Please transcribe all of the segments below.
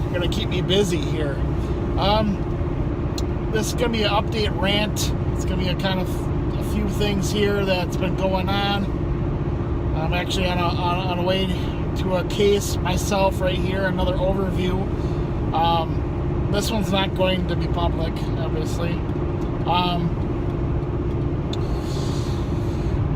going to keep me busy here. This is going to be an update rant. It's going to be a few things here that's been going on. I'm actually on a way to a case myself right here, another overview. This one's not going to be public, obviously.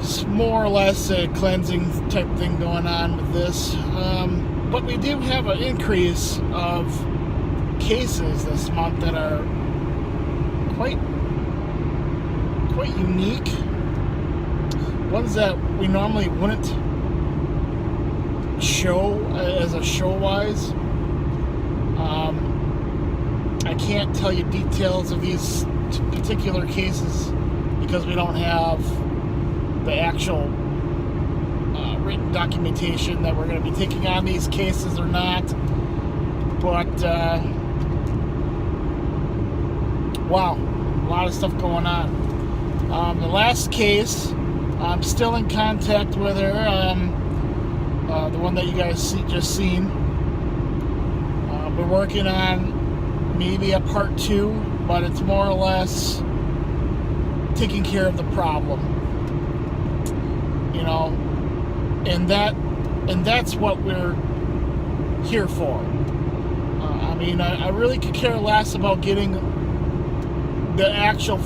It's more or less a cleansing type thing going on with this. But we do have an increase of cases this month that are quite unique. Ones that we normally wouldn't show as a show-wise. I can't tell you details of these particular cases because we don't have the actual written documentation that we're going to be taking on these cases or not. But wow, a lot of stuff going on. The last case, I'm still in contact with her, the one that you guys just seen. We're working on maybe a part 2, but it's more or less taking care of the problem, you know, and that's what we're here for. I really could care less about getting the actual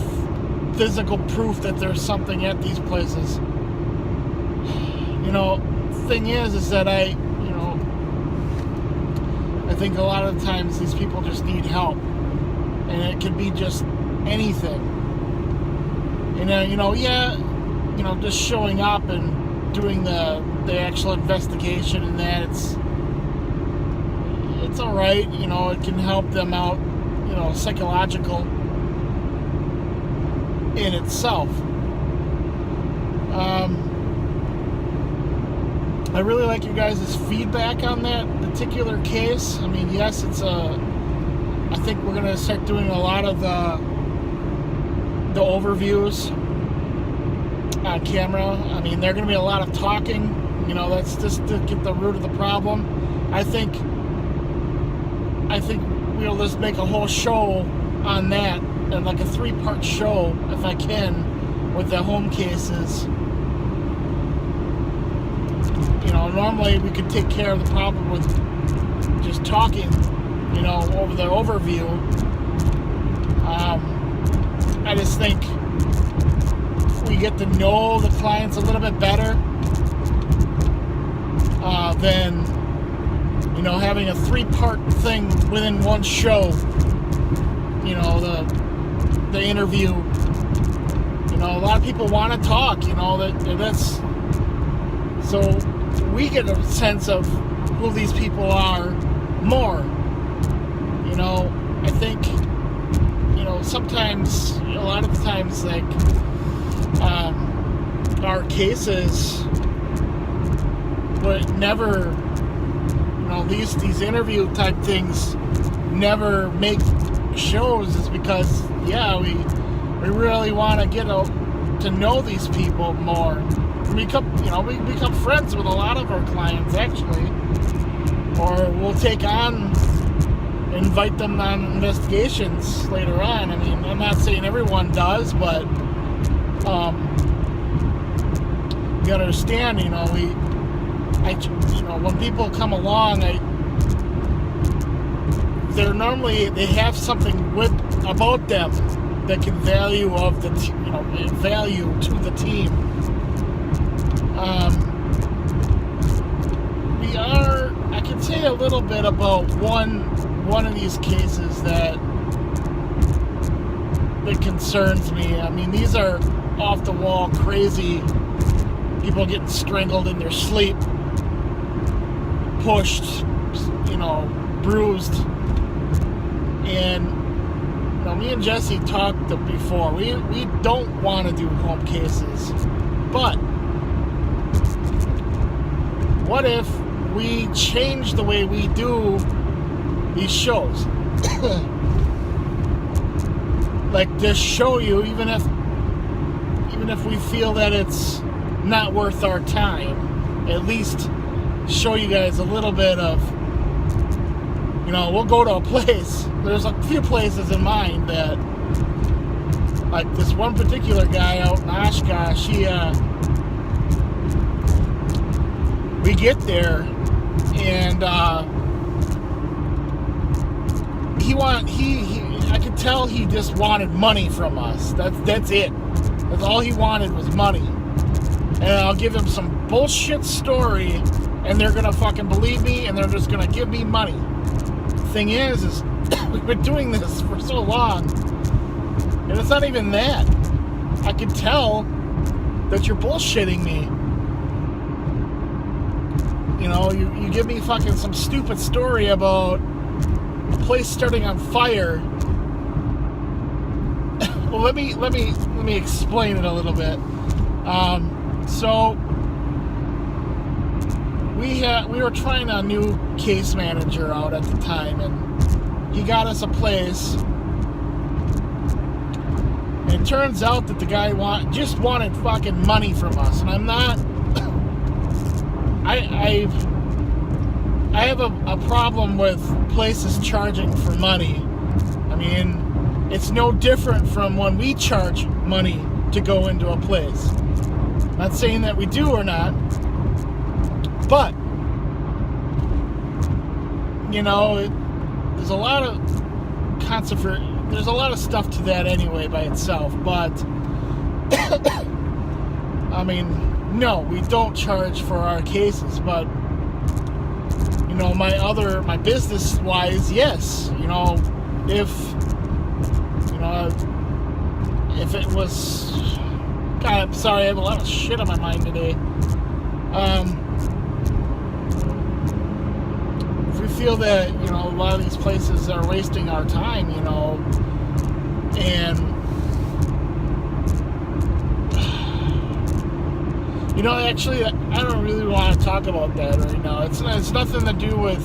physical proof that there's something at these places. You know, thing is that I think a lot of the times these people just need help, and it could be just anything. And just showing up and doing the actual investigation and that, it's all right. You know, it can help them out. You know, psychological in itself. I really like you guys' feedback on that particular case. I mean, yes, I think we're going to start doing a lot of the overviews on camera. I mean, there are going to be a lot of talking. You know, that's just to get the root of the problem. I think we'll just make a whole show on that, and like a 3-part show, if I can, with the home cases. You know, normally we could take care of the problem with just talking, you know, over the overview. I just think if we get to know the clients a little bit better, than, you know, having a 3-part thing within one show. You know, the interview. You know, a lot of people want to talk. You know, that's so we get a sense of who these people are more. You know, I think, you know, sometimes, a lot of the times, like, our cases would never, you know, these interview type things never make shows, is because, yeah, we really want to get to know these people more. We become friends with a lot of our clients, actually, or we'll invite them on investigations later on. I mean, I'm not saying everyone does, but you gotta understand, you know, when people come along, they have something about them that can value to the team. I can say a little bit about one of these cases that concerns me. I mean, these are off the wall crazy people getting strangled in their sleep, pushed, you know, bruised. And, you know, me and Jesse talked before. We don't want to do home cases, but what if we change the way we do these shows? Like, just show you, even if we feel that it's not worth our time, at least show you guys a little bit of, you we'll go to a place. There's a few places in mind that, like this one particular guy out in Oshkosh, we get there, and I could tell he just wanted money from us. That's it. That's all he wanted was money. And I'll give him some bullshit story, and they're gonna fucking believe me, and they're just gonna give me money. The thing is we've been doing this for so long, and it's not even that. I can tell that you're bullshitting me. You give me fucking some stupid story about a place starting on fire. Well, let me explain it a little bit. So we were trying a new case manager out at the time, and he got us a place. And it turns out that the guy just wanted fucking money from us, and I'm not. I have a problem with places charging for money. I mean, it's no different from when we charge money to go into a place. Not saying that we do or not, but there's a lot of there's a lot of stuff to that anyway by itself. But I mean, no, we don't charge for our cases, but my business wise, yes. If it was, God, I'm sorry, I have a lot of shit on my mind today. If we feel that, a lot of these places are wasting our time, and, actually, I don't really want to talk about that right now. It's nothing to do with,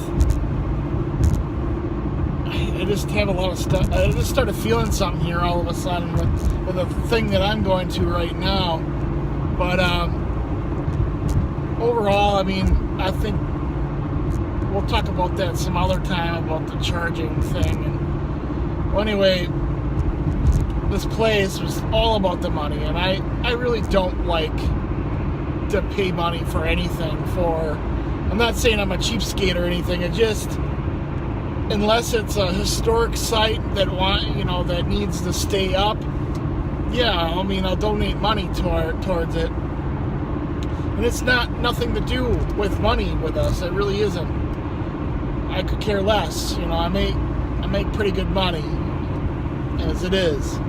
I just have a lot of stuff. I just started feeling something here all of a sudden with a thing that I'm going to right now. But overall, I mean, I think we'll talk about that some other time, about the charging thing. And well, anyway, this place was all about the money, and I really don't like to pay money for anything. I'm not saying I'm a cheapskate or anything. It just, unless it's a historic site that needs to stay up, yeah, I mean, I'll donate money towards it. And it's nothing to do with money with us. It really isn't. I could care less. I make pretty good money as it is.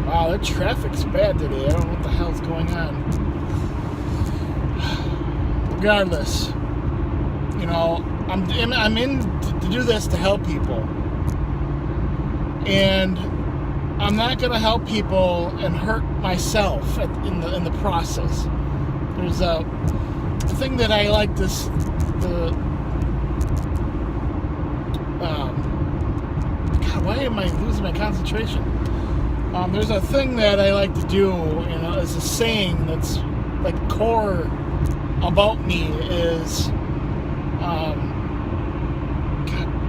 Wow, that traffic's bad today. I don't know what the hell's going on. Regardless, I'm in to do this to help people, and I'm not going to help people and hurt myself in the process. There's a thing that I like God, why am I losing my concentration? There's a thing that I like to do, it's a saying that's like core about me is, God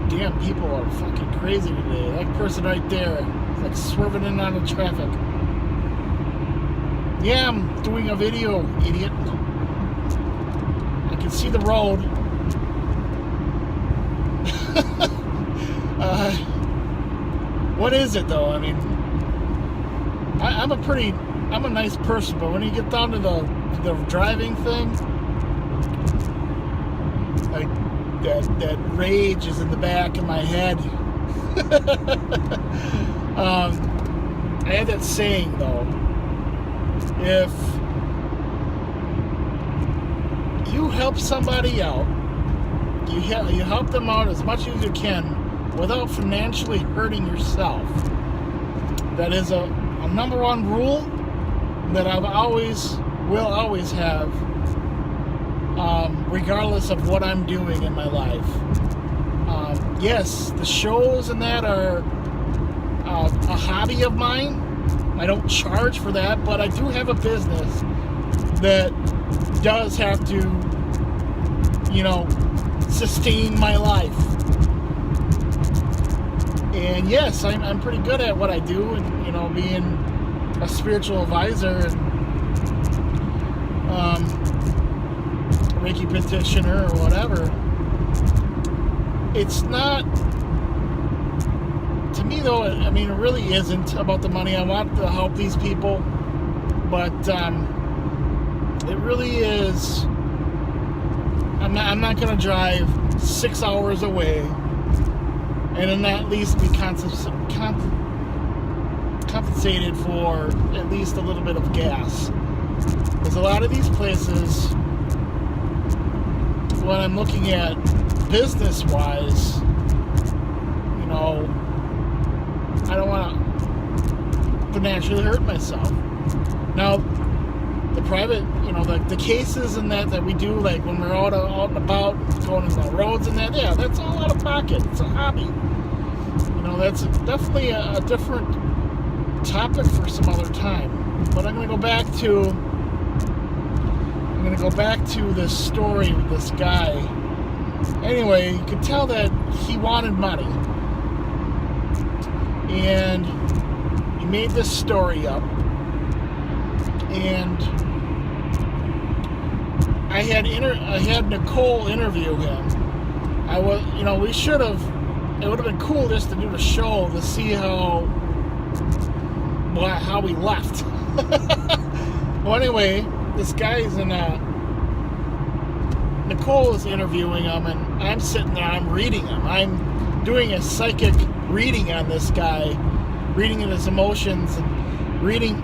damn, people are fucking crazy today. That person right there is like swerving in and out of traffic. Yeah, I'm doing a video, idiot. I can see the road. What is it though? I mean, I'm a nice person, but when you get down to the driving thing, like that rage is in the back of my head. I had that saying though, if you help somebody out, you help them out as much as you can without financially hurting yourself. That is a number one rule that will always have, regardless of what I'm doing in my life. Yes, the shows and that are a hobby of mine. I don't charge for that, but I do have a business that does have to, sustain my life. And yes, I'm pretty good at what I do, and being a spiritual advisor and Reiki practitioner or whatever. It's not, to me though, it really isn't about the money. I want to help these people, but it really is. I'm not going to drive 6 hours away and then at least be compensated for at least a little bit of gas. Because a lot of these places, when I'm looking at business-wise, I don't want to financially hurt myself. Now, the private, the cases and that we do, like when we're out and about, going on the roads and that, yeah, that's all out of pocket. It's a hobby. That's definitely a different topic for some other time. But I'm going to go back to this story with this guy. Anyway, you could tell that he wanted money. And he made this story up. And I had Nicole interview him. We should have. It would have been cool just to do the show to see how we left. Well, anyway, this guy's in. Nicole is interviewing him, and I'm sitting there. I'm reading him. I'm doing a psychic reading on this guy, reading his emotions and reading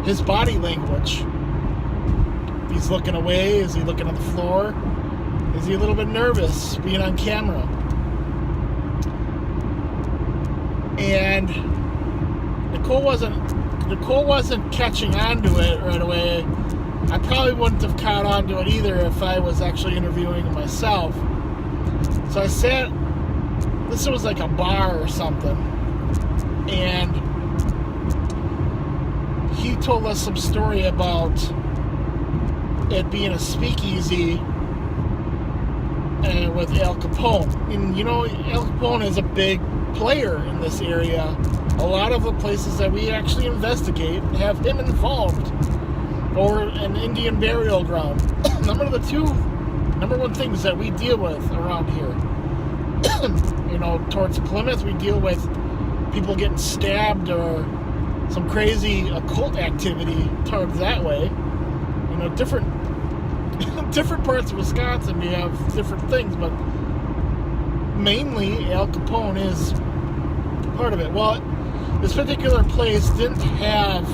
his body language. If he's looking away, is he looking at the floor? Is he a little bit nervous being on camera? And Nicole wasn't catching on to it right away. I probably wouldn't have caught on to it either if I was actually interviewing him myself. So I sat, this was like a bar or something, and he told us some story about it being a speakeasy with Al Capone. And Al Capone is a big player in this area. A lot of the places that we actually investigate have him involved, or an Indian burial ground. Number one things that we deal with around here. Towards Plymouth, we deal with people getting stabbed or some crazy occult activity towards that way. Different parts of Wisconsin, we have different things, but mainly Al Capone is part of it. Well, this particular place didn't have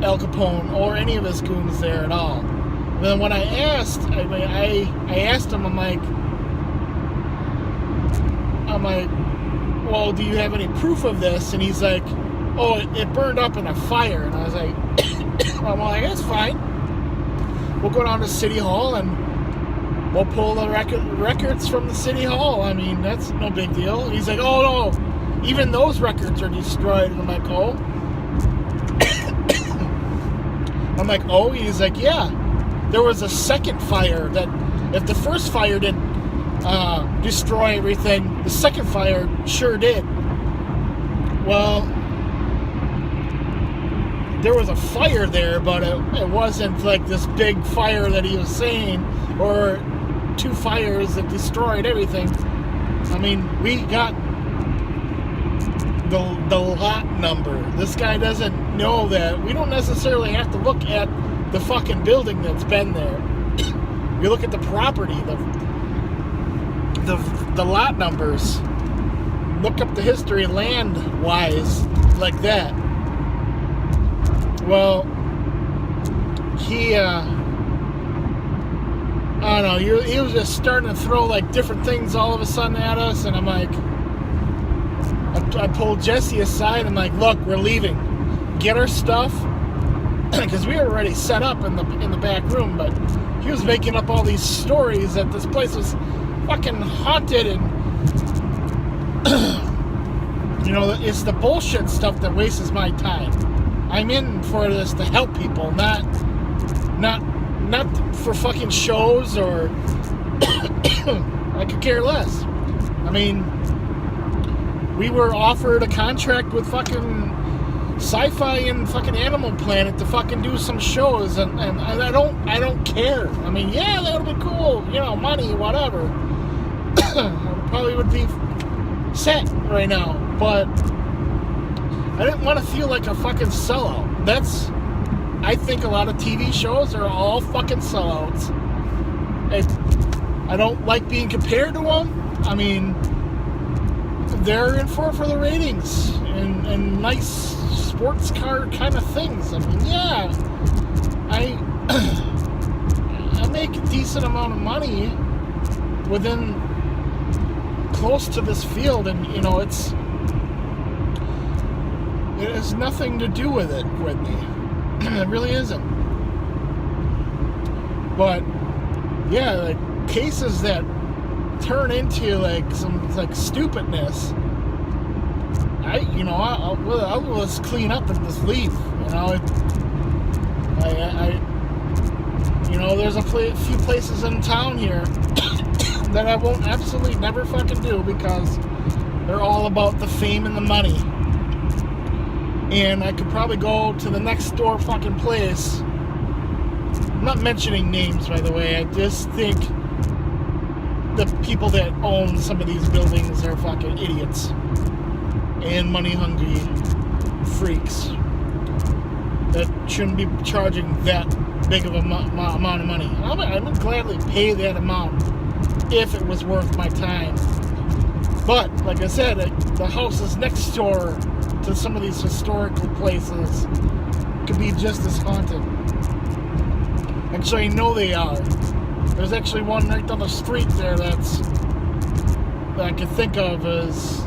Al Capone or any of his goons there at all. And then when I asked, I asked him, I'm like, well, do you have any proof of this? And he's like, oh, it burned up in a fire. And I was like, well, that's fine. We'll go down to City Hall and we'll pull the records from the City Hall. That's no big deal. And he's like, oh, no, even those records are destroyed. And I'm like, oh. He's like, yeah. There was a second fire that, if the first fire didn't destroy everything, the second fire sure did. Well, there was a fire there, but it wasn't like this big fire that he was saying, or two fires that destroyed everything. We got the lot number. This guy doesn't know that. We don't necessarily have to look at the fucking building that's been there. We look at the property, the lot numbers. Look up the history land-wise like that. Well, he, I don't know, he was just starting to throw like different things all of a sudden at us, and I'm like, I pulled Jesse aside. I'm like, look, we're leaving. Get our stuff, because we were already set up in the back room. But he was making up all these stories that this place was fucking haunted, and it's the bullshit stuff that wastes my time. I'm in for this to help people, not Not for fucking shows or I could care less. I mean, we were offered a contract with fucking Sci-Fi and fucking Animal Planet to fucking do some shows, and I don't care. I mean, yeah, that would be cool, money, whatever. I probably would be set right now, but I didn't want to feel like a fucking sellout. I think a lot of TV shows are all fucking sellouts. I don't like being compared to them. I mean, they're in for the ratings and nice sports car kind of things. I mean, yeah, I make a decent amount of money within close to this field, and it has nothing to do with me. It really isn't. But yeah, like cases that turn into like some like stupidness, I'll just clean up and just leave. There's a few places in town here that I won't absolutely never fucking do because they're all about the fame and the money. And I could probably go to the next door fucking place. I'm not mentioning names, by the way. I just think the people that own some of these buildings are fucking idiots and money-hungry freaks that shouldn't be charging that big of a amount of money. I would gladly pay that amount if it was worth my time. But, like I said, the houses next door to some of these historical places could be just as haunted. Actually, I know they are. There's actually one right down the street there that I can think of as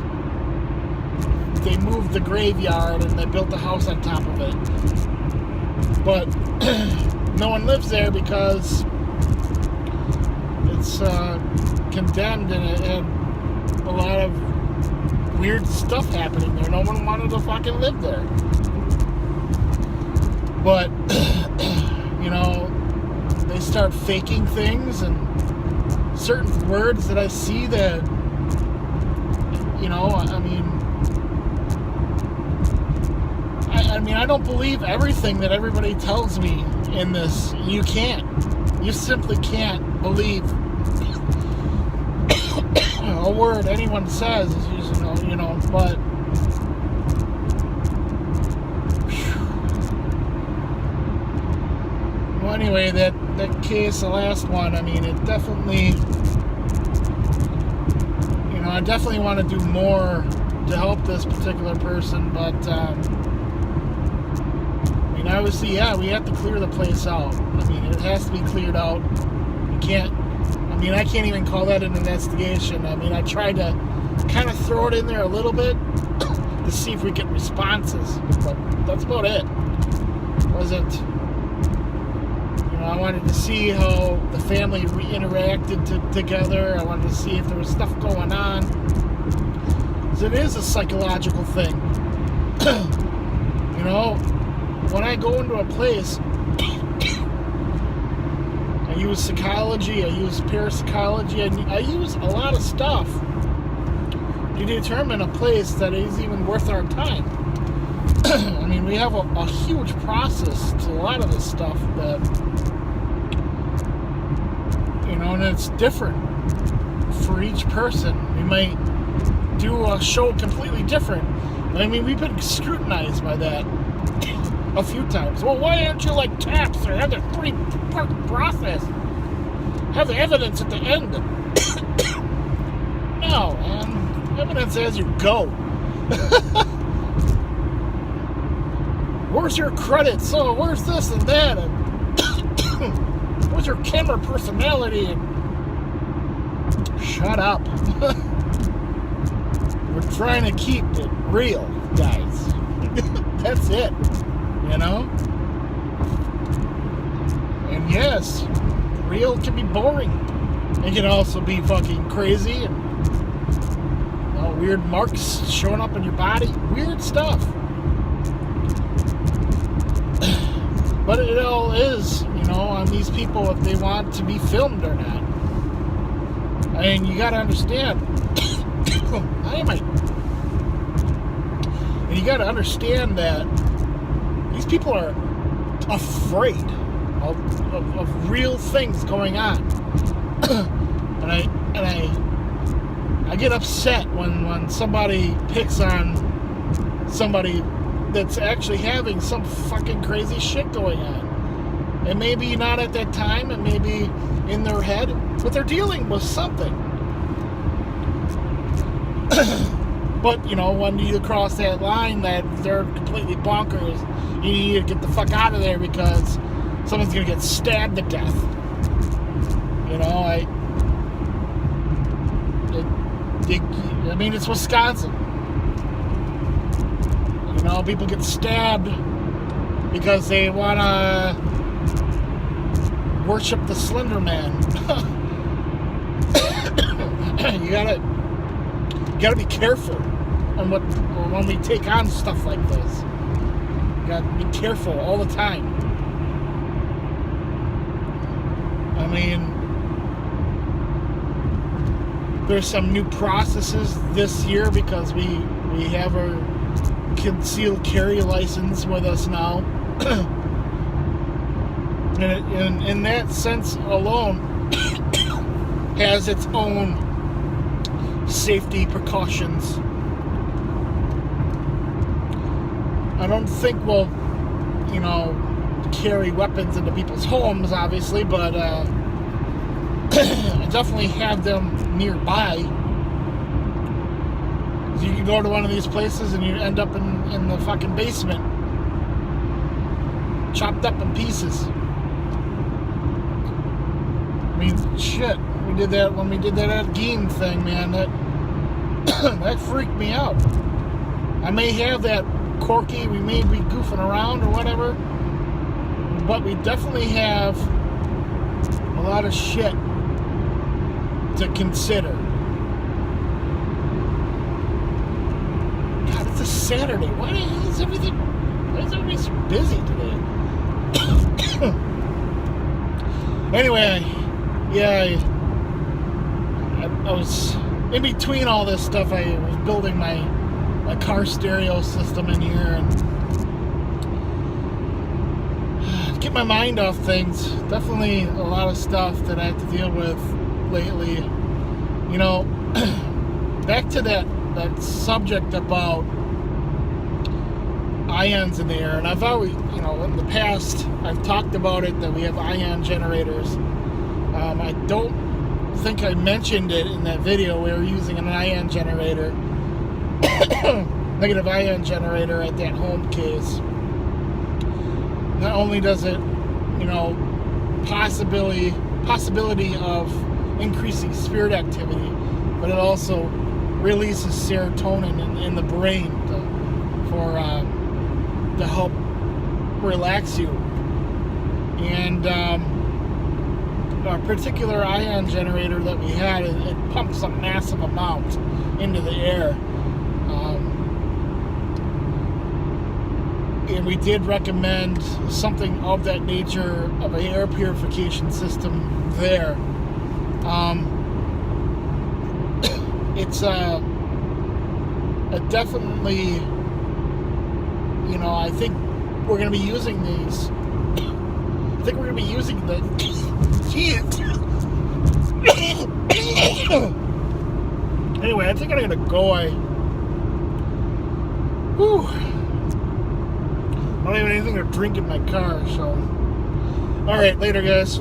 they moved the graveyard and they built a house on top of it. But no one lives there because it's condemned and it had a lot of weird stuff happening there. No one wanted to fucking live there. But, they start faking things and certain words that I see that, I don't believe everything that everybody tells me in this. You can't. You simply can't believe a word anyone says, but well, anyway, that case, the last one, it definitely, I definitely want to do more to help this particular person, but obviously, yeah, we have to clear the place out. It has to be cleared out. We can't, I can't even call that an investigation. I tried to kind of throw it in there a little bit to see if we get responses, but that's about it. Wasn't, I wanted to see how the family interacted together. I wanted to see if there was stuff going on. Because it is a psychological thing. When I go into a place, I use psychology, I use parapsychology, I use a lot of stuff to determine a place that is even worth our time. We have a huge process to a lot of this stuff that, and it's different for each person. We might do a show completely different. We've been scrutinized by that a few times. Well, why aren't you like TAPS or have the 3-part process? Have the evidence at the end. No, man. Evidence as you go. Where's your credits? Oh, where's this and that? And where's your camera personality? And shut up. We're trying to keep it real, guys. That's it. And yes, real can be boring. It can also be fucking crazy and weird marks showing up in your body. Weird stuff. But it all is, these people if they want to be filmed or not. I mean, you got to understand. And you got to understand that these people are afraid of real things going on. and I get upset when somebody picks on somebody that's actually having some fucking crazy shit going on. And maybe not at that time, and maybe in their head, but they're dealing with something. But, you know, when you cross that line that they're completely bonkers, you need to get the fuck out of there because someone's going to get stabbed to death. You know, I mean, it's Wisconsin. You know, people get stabbed because they want to worship the Slender Man. You gotta be careful when we take on stuff like this. You gotta be careful all the time. I mean, there's some new processes this year because we have our concealed carry license with us now. And in that sense alone has its own safety precautions. I don't think we'll, you know, carry weapons into people's homes, obviously, but I definitely have them nearby. You can go to one of these places and you end up in the fucking basement, chopped up in pieces. I mean, shit. We did that when we did that at Geen thing, man. That freaked me out. I may have that quirky, we may be goofing around or whatever, but we definitely have a lot of shit to consider. God, it's a Saturday. Why is everybody so busy today? Anyway, yeah, I was in between all this stuff. I was building my car stereo system in here and get my mind off things. Definitely a lot of stuff that I have to deal with lately. You know, back to that subject about ions in the air, and I've always, you know, in the past I've talked about it, that we have ion generators. I don't think I mentioned it in that video. We were using an ion generator, negative ion generator at that home case. Not only does it, you know, possibility of increasing spirit activity, but it also releases serotonin in the brain to help relax you. And our particular ion generator that we had, it pumps a massive amount into the air. And we did recommend something of that nature, of an air purification system there. It's a definitely, you know, I think we're going to be using these. I think we're going to be using the... Anyway, I think I'm going to go. I don't have anything to drink in my car, so... Alright, later, guys.